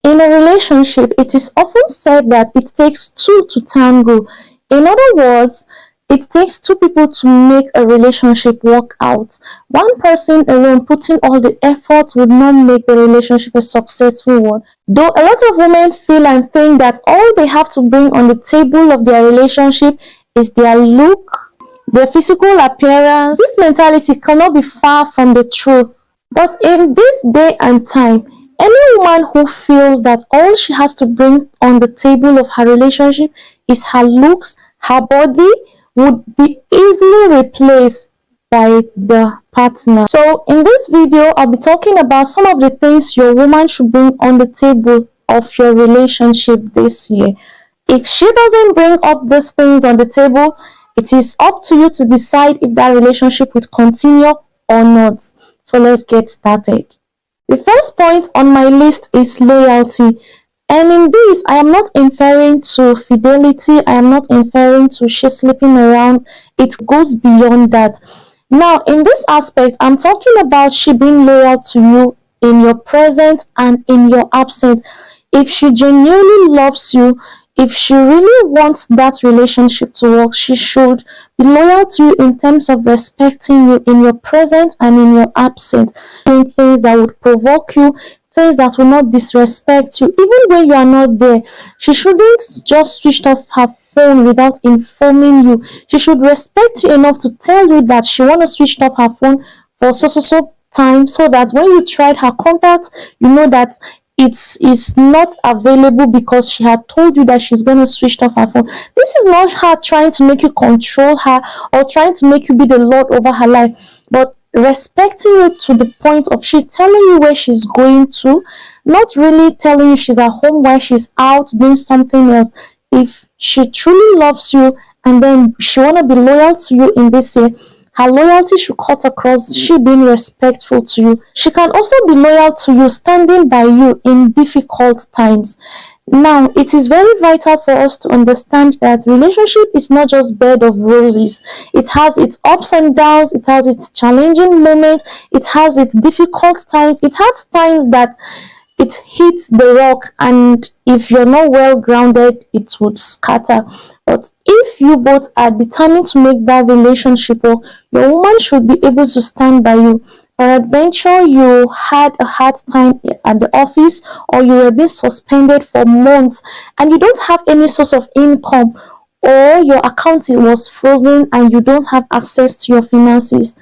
In a relationship, it is often said that it takes two to tango. In other words, it takes two people to make a relationship work out. One person alone putting all the effort would not make the relationship a successful one. Though a lot of women feel and think that all they have to bring on the table of their relationship is their look, their physical appearance, this mentality cannot be far from the truth. But in this day and time, any woman who feels that all she has to bring on the table of her relationship is her looks, her body, would be easily replaced by the partner. So in this video, I'll be talking about some of the things your woman should bring on the table of your relationship this year. If she doesn't bring up these things on the table, it is up to you to decide if that relationship will continue or not. So let's get started. The first point on my list is loyalty. And in this, I am not inferring to fidelity. I am not inferring to she sleeping around. It goes beyond that. Now, in this aspect, I'm talking about she being loyal to you in your present and in your absence. If she genuinely loves you, if she really wants that relationship to work, she should be loyal to you in terms of respecting you in your present and in your absence. Doing things that would provoke you, things that will not disrespect you, even when you are not there. She shouldn't just switch off her phone without informing you. She should respect you enough to tell you that she wants to switch off her phone for so time, so that when you tried her contact, you know that it is not available because she had told you that she's going to switch off her phone. This is not her trying to make you control her or trying to make you be the lord over her life, but respecting you to the point of she telling you where she's going to, not really telling you she's at home while she's out doing something else. If she truly loves you and then she want to be loyal to you in this year, her loyalty should cut across she being respectful to you. She can also be loyal to you, standing by you in difficult times. Now, it is very vital for us to understand that relationship is not just bed of roses. It has its ups and downs, it has its challenging moments, it has its difficult times, it has times that it hits the rock, and if you're not well grounded, it would scatter. But if you both are determined to make that relationship work, your woman should be able to stand by you. Peradventure, you had a hard time at the office, or you were being suspended for months and you don't have any source of income, or your account was frozen and you don't have access to your finances.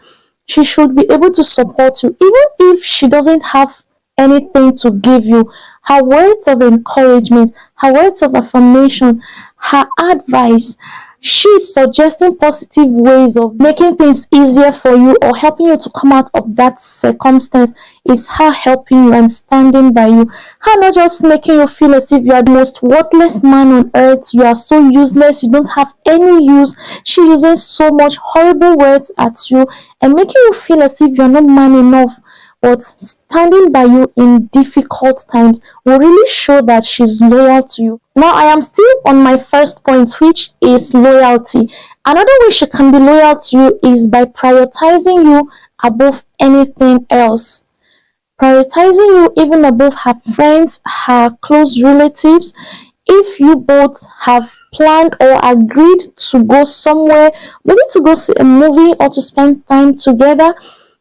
She should be able to support you, even if she doesn't have anything to give you. Her words of encouragement, her words of affirmation, her advice, she's suggesting positive ways of making things easier for you or helping you to come out of that circumstance. Is her helping you and standing by you. Her not just making you feel as if you are the most worthless man on earth, you are so useless, you don't have any use. She using so much horrible words at you and making you feel as if you are not man enough. But standing by you in difficult times will really show that she's loyal to you. Now, I am still on my first point, which is loyalty. Another way she can be loyal to you is by prioritizing you above anything else. Prioritizing you even above her friends, her close relatives. If you both have planned or agreed to go somewhere, maybe to go see a movie or to spend time together,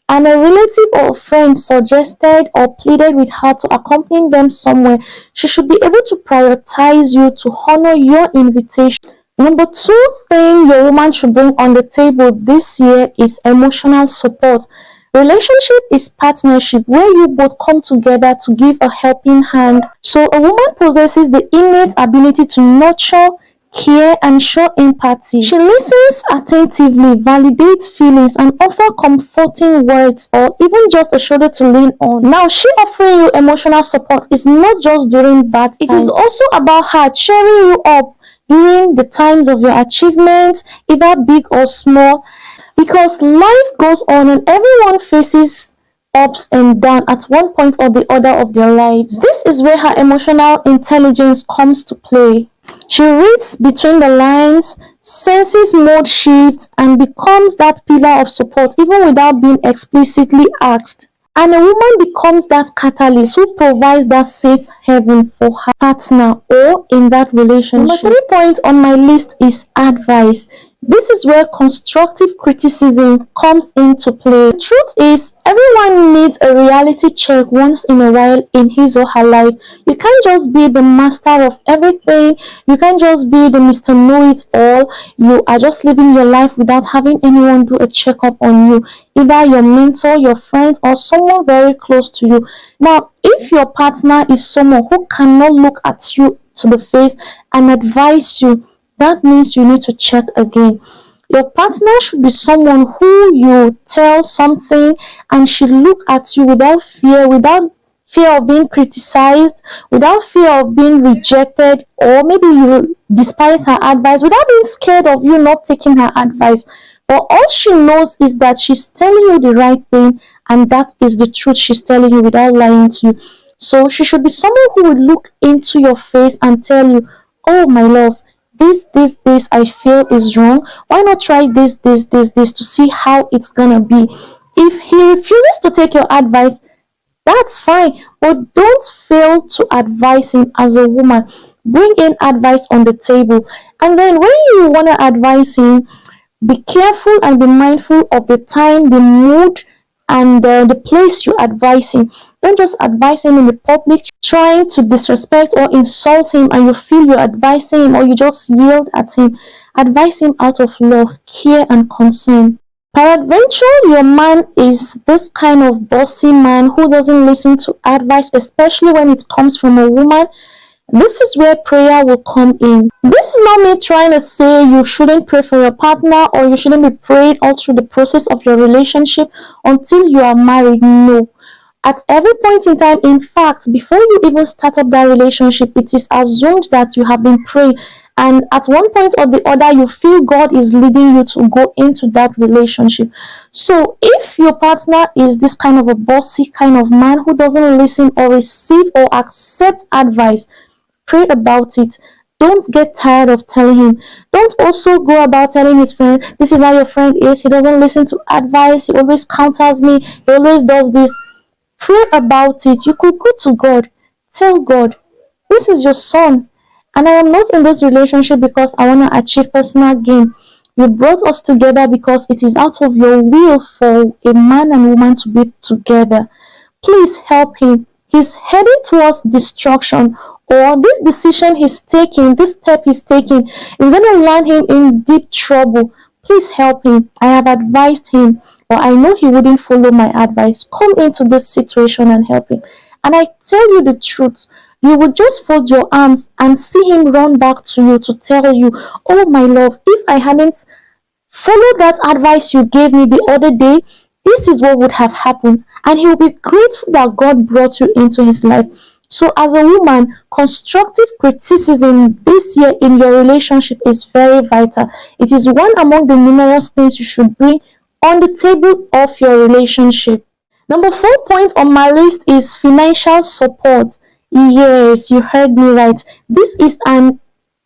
and a relative or friend suggested or pleaded with her to accompany them somewhere, she should be able to prioritize you to honor your invitation. Number two thing your woman should bring on the table this year is emotional support. Relationship is partnership where you both come together to give a helping hand. So a woman possesses the innate ability to nurture, care, and show empathy. She listens attentively, validates feelings, and offers comforting words or even just a shoulder to lean on. Now, she offering you emotional support is not just during bad times. It is also about her cheering you up during the times of your achievements, either big or small, because life goes on and everyone faces ups and downs at one point or the other of their lives. This is where her emotional intelligence comes to play. She reads between the lines, senses mood shifts, and becomes that pillar of support even without being explicitly asked. And a woman becomes that catalyst who provides that safe heaven for her partner or in that relationship. Number 3 point on my list is advice. This is where constructive criticism comes into play. The truth is, everyone needs a reality check once in a while in his or her life. You can't just be the master of everything. You can't just be the Mr. Know-it-all. You are just living your life without having anyone do a checkup on you, either your mentor, your friends, or someone very close to you. Now, if your partner is someone who cannot look at you to the face and advise you, that means you need to check again. Your partner should be someone who you tell something and she look at you without fear of being criticized, without fear of being rejected, or maybe you despise her advice, without being scared of you not taking her advice. But all she knows is that she's telling you the right thing, and that is the truth she's telling you without lying to you. So she should be someone who would look into your face and tell you, oh my love, this I feel is wrong. Why not try this to see how it's gonna be? If he refuses to take your advice, that's fine, but don't fail to advise him as a woman. Bring in advice on the table, and then when you want to advise him, be careful and be mindful of the time, the mood, and the place you advise him. Don't just advise him in the public, trying to disrespect or insult him, and you feel you're advising him or you just yelled at him. Advise him out of love, care, and concern. Peradventure, your man is this kind of bossy man who doesn't listen to advice, especially when it comes from a woman. This is where prayer will come in. This is not me trying to say you shouldn't pray for your partner or you shouldn't be prayed all through the process of your relationship until you are married. No. At every point in time, in fact, before you even start up that relationship, it is assumed that you have been praying. And at one point or the other, you feel God is leading you to go into that relationship. So if your partner is this kind of a bossy kind of man who doesn't listen or receive or accept advice, pray about it. Don't get tired of telling him. Don't also go about telling his friend, this is how your friend is. He doesn't listen to advice. He always counters me. He always does this. Pray about it. You could go to God. Tell God, this is your son. And I am not in this relationship because I want to achieve personal gain. You brought us together because it is out of your will for a man and woman to be together. Please help him. He's heading towards destruction, or this decision he's taking, this step he's taking, is going to land him in deep trouble. Please help him. I have advised him, but I know he wouldn't follow my advice. Come into this situation and help him. And I tell you the truth, you would just fold your arms and see him run back to you to tell you, oh my love, if I hadn't followed that advice you gave me the other day, this is what would have happened. And he will be grateful that God brought you into his life. So as a woman, constructive criticism this year in your relationship is very vital. It is one among the numerous things you should bring on the table of your relationship. Number 4 point on my list is financial support. Yes, you heard me right. This is an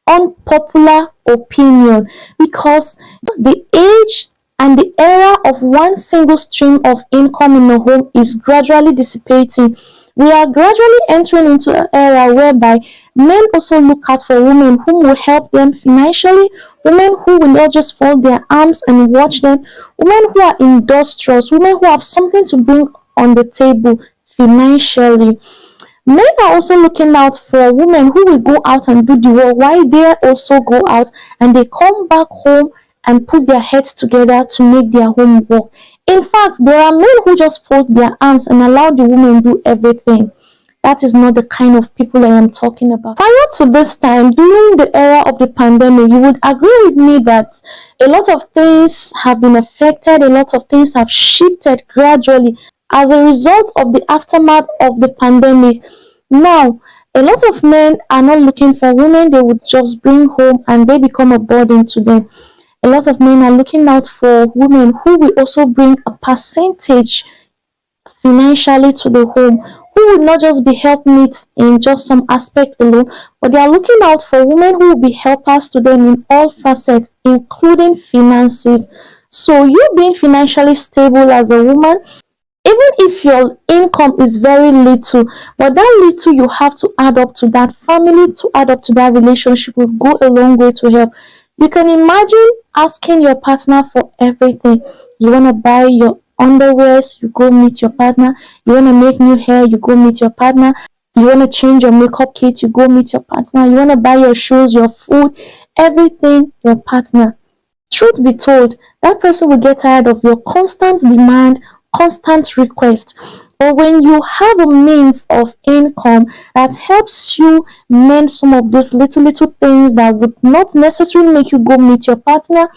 unpopular opinion because the age and the era of one single stream of income in a home is gradually dissipating. We are gradually entering into an era whereby men also look out for women who will help them financially, women who will not just fold their arms and watch them, women who are industrious, women who have something to bring on the table financially. Men are also looking out for women who will go out and do the work while they also go out and they come back home and put their heads together to make their home work. In fact, there are men who just fold their arms and allow the women do everything. That is not the kind of people I am talking about. Prior to this time, during the era of the pandemic, you would agree with me that a lot of things have been affected, a lot of things have shifted gradually as a result of the aftermath of the pandemic. Now, a lot of men are not looking for women they would just bring home and they become a burden to them. A lot of men are looking out for women who will also bring a percentage financially to the home, who will not just be helpmates in just some aspect alone, but they are looking out for women who will be helpers to them in all facets, including finances. So you being financially stable as a woman, even Even if your income is very little, but that little you have to add up to that family, to add up to that relationship will go a long way to help. You can imagine asking your partner for everything. You want to buy your underwears, you go meet your partner. You want to make new hair, you go meet your partner. You want to change your makeup kit, you go meet your partner. You want to buy your shoes, your food, everything, your partner. Truth be told, that person will get tired of your constant demand, constant request. But when you have a means of income that helps you mend some of those little little things that would not necessarily make you go meet your partner,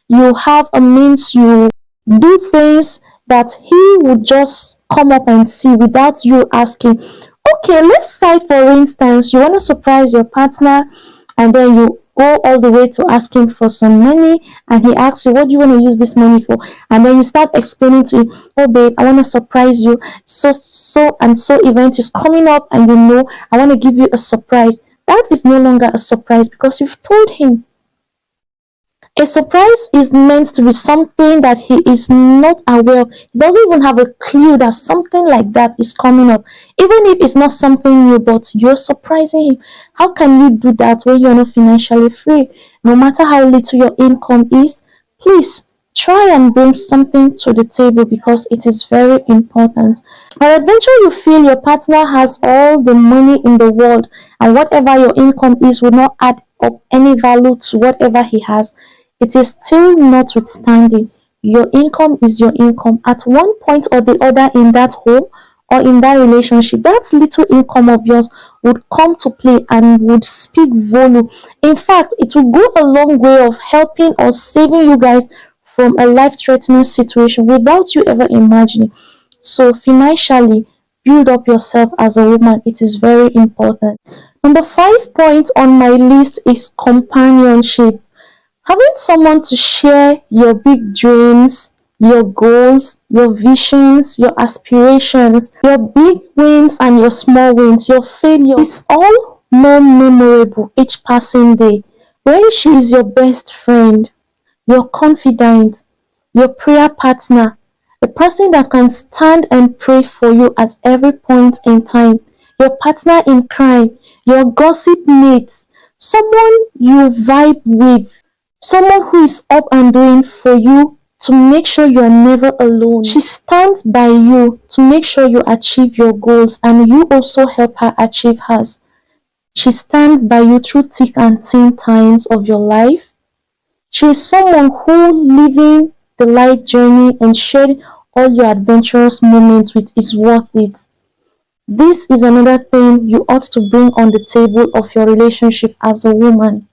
you have a means, you do things that he would just come up and see without you asking. Okay, let's say for instance, you want to surprise your partner and then you go all the way to ask him for some money and he asks you, what do you want to use this money for? And then you start explaining to him, oh babe, I want to surprise you, so and so event is coming up and I want to give you a surprise. That is no longer a surprise because you've told him. A surprise is meant to be something that he is not aware of. He doesn't even have a clue that something like that is coming up. Even if it's not something new, but you're surprising him. How can you do that when you're not financially free? No matter how little your income is, please try and bring something to the table because it is very important. Peradventure you feel your partner has all the money in the world and whatever your income is will not add up any value to whatever he has. It is still notwithstanding. Your income is your income. At one point or the other in that home or in that relationship, that little income of yours would come to play and would speak volume. In fact, it will go a long way of helping or saving you guys from a life-threatening situation without you ever imagining. So financially, build up yourself as a woman. It is very important. Number 5 point on my list is companionship. Having someone to share your big dreams, your goals, your visions, your aspirations, your big wins and your small wins, your failures is all more memorable each passing day. When she is your best friend, your confidant, your prayer partner, the person that can stand and pray for you at every point in time, your partner in crime, your gossip mate, someone you vibe with, someone who is up and doing for you to make sure you are never alone. She stands by you to make sure you achieve your goals and you also help her achieve hers. She stands by you through thick and thin times of your life. She is someone who living the life journey and sharing all your adventurous moments with is worth it. This is another thing you ought to bring on the table of your relationship as a woman.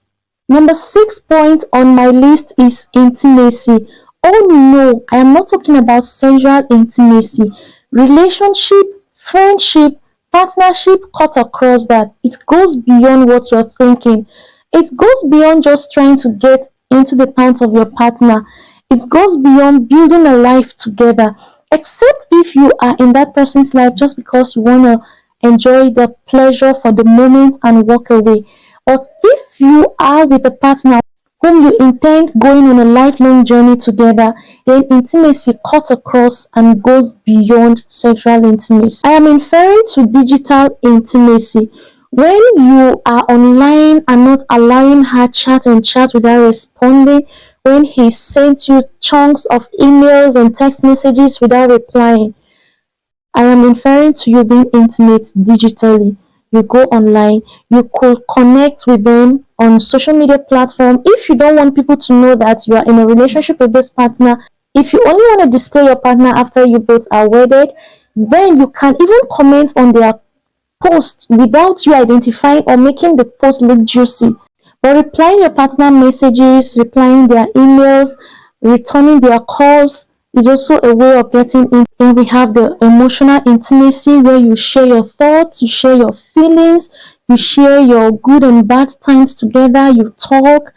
Number 6 point on my list is intimacy. Oh no, I am not talking about sexual intimacy. Relationship, friendship, partnership cut across that. It goes beyond what you're thinking. It goes beyond just trying to get into the pants of your partner. It goes beyond building a life together. Except if you are in that person's life just because you want to enjoy the pleasure for the moment and walk away. But if you are with a partner whom you intend going on a lifelong journey together, then intimacy cuts across and goes beyond sexual intimacy. I am referring to digital intimacy. When you are online and not allowing her chat and chat without responding, when he sent you chunks of emails and text messages without replying, I am referring to you being intimate digitally. You go online, you could connect with them on social media platform. If you don't want people to know that you are in a relationship with this partner, if you only want to display your partner after you both are wedded, then you can even comment on their post without you identifying or making the post look juicy. But replying your partner messages, replying their emails, returning their calls is also a way of getting in. Then we have the emotional intimacy where you share your thoughts, you share your feelings, you share your good and bad times together, you talk,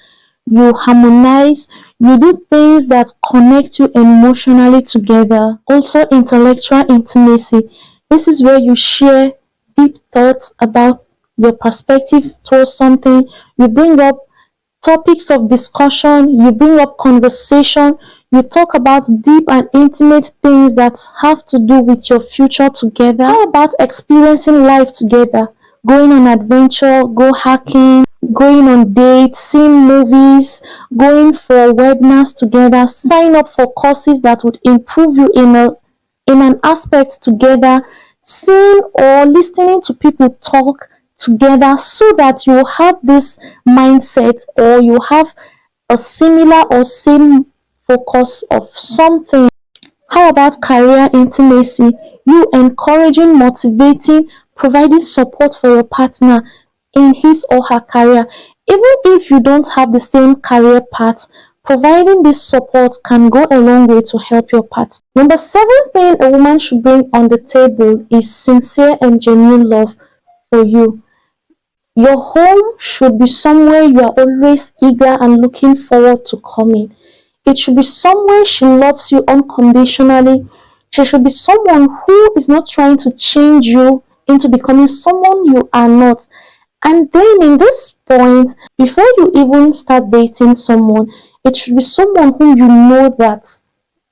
you harmonize, you do things that connect you emotionally together. Also, intellectual intimacy. This is where you share deep thoughts about your perspective towards something. You bring up topics of discussion, you bring up conversation, you talk about deep and intimate things that have to do with your future together. How about experiencing life together? Going on adventure, go hiking, going on dates, seeing movies, going for webinars together, sign up for courses that would improve you in an aspect together, seeing or listening to people talk together so that you have this mindset or you have a similar or same focus of something. How about career intimacy? You encouraging, motivating, providing support for your partner in his or her career. Even if you don't have the same career path, providing this support can go a long way to help your partner. Number 7 thing a woman should bring on the table is sincere and genuine love for you. Your home should be somewhere you are always eager and looking forward to coming. It should be somewhere she loves you unconditionally. She should be someone who is not trying to change you into becoming someone you are not. And then in this point, before you even start dating someone, it should be someone whom you know that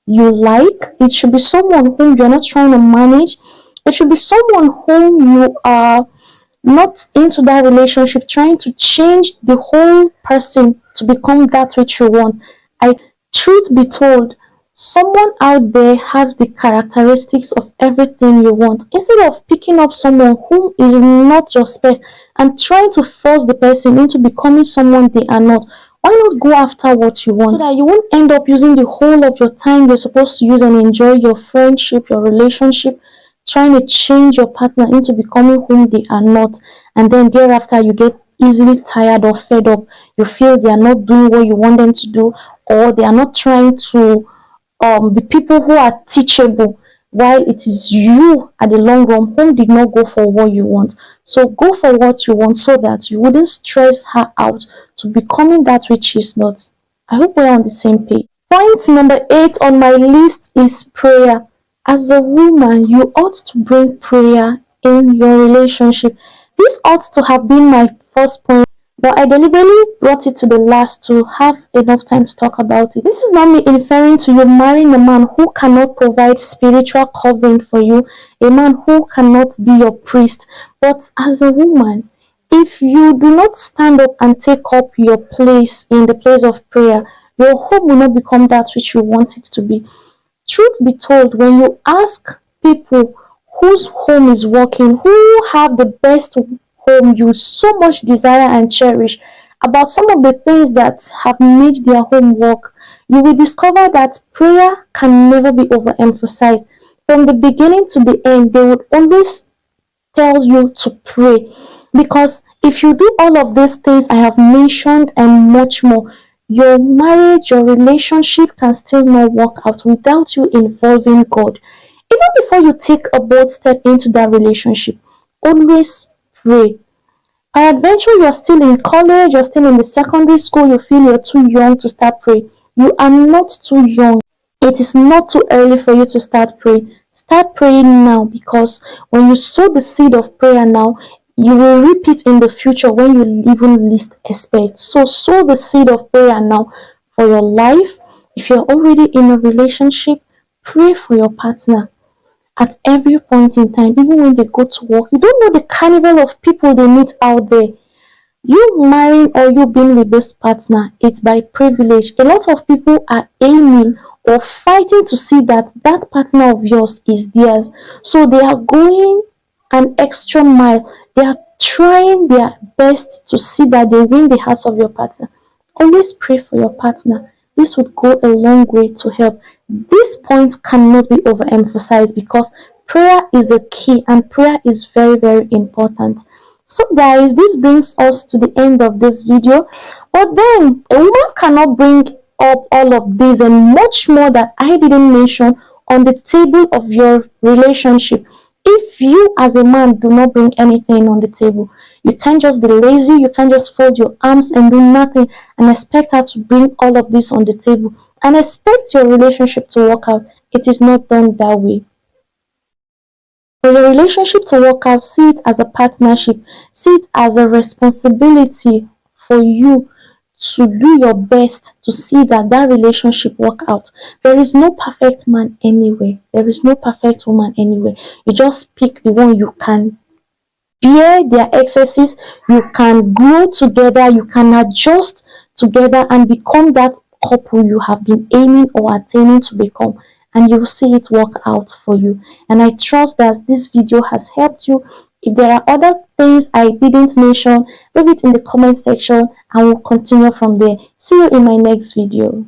you like. It should be someone whom you're not trying to manage. It should be someone whom you are not into that relationship trying to change the whole person to become that which you want. I Truth be told, someone out there has the characteristics of everything you want. Instead of picking up someone who is not your spec and trying to force the person into becoming someone they are not, why not go after what you want so that you won't end up using the whole of your time you're supposed to use and enjoy your friendship, your relationship, trying to change your partner into becoming whom they are not, and then thereafter you get easily tired or fed up. You feel they are not doing what you want them to do, or they are not trying to be people who are teachable, while it is you at the long run whom did not go for what you want. So go for what you want so that you wouldn't stress her out to becoming that which she's not. I hope we're on the same page. Point number 8 on my list is prayer. As a woman, you ought to bring prayer in your relationship. This ought to have been my first point, but I deliberately brought it to the last to have enough time to talk about it. This is not me inferring to you marrying a man who cannot provide spiritual covering for you, a man who cannot be your priest. But as a woman, if you do not stand up and take up your place in the place of prayer, your home will not become that which you want it to be. Truth be told, when you ask people whose home is working, who have the best home you so much desire and cherish, about some of the things that have made their home work, you will discover that prayer can never be overemphasized. From the beginning to the end, they would always tell you to pray, because if you do all of these things I have mentioned and much more, your marriage, your relationship can still not work out without you involving God. Even before you take a bold step into that relationship, always pray. Peradventure, you're still in college, you're still in the secondary school, you feel you're too young to start praying. You are not too young. It is not too early for you to start praying. Start praying now, because when you sow the seed of prayer now, you will reap it in the future when you even least expect. So sow the seed of prayer now for your life. If you're already in a relationship, pray for your partner at every point in time, even when they go to work. You don't know the carnival of people they meet out there. You marrying or you being with this partner, it's by privilege. A lot of people are aiming or fighting to see that that partner of yours is theirs. So they are going an extra mile. They are trying their best to see that they win the hearts of your partner. Always pray for your partner. This would go a long way to help. This point cannot be overemphasized, because prayer is a key and prayer is very, very important. So guys, this brings us to the end of this video. But then a woman cannot bring up all of this and much more that I didn't mention on the table of your relationship if you as a man do not bring anything on the table. You can't just be lazy, you can't just fold your arms and do nothing and expect her to bring all of this on the table and expect your relationship to work out. It is not done that way. For your relationship to work out, see it as a partnership, see it as a responsibility for you to do your best to see that that relationship work out. There is no perfect man anyway. There is no perfect woman anyway. You just pick the one you can bear their excesses, you can grow together, you can adjust together and become that couple you have been aiming or attaining to become, and you will see it work out for you. And I trust that this video has helped you. If there are other things I didn't mention, leave it in the comment section and we'll continue from there. See you in my next video.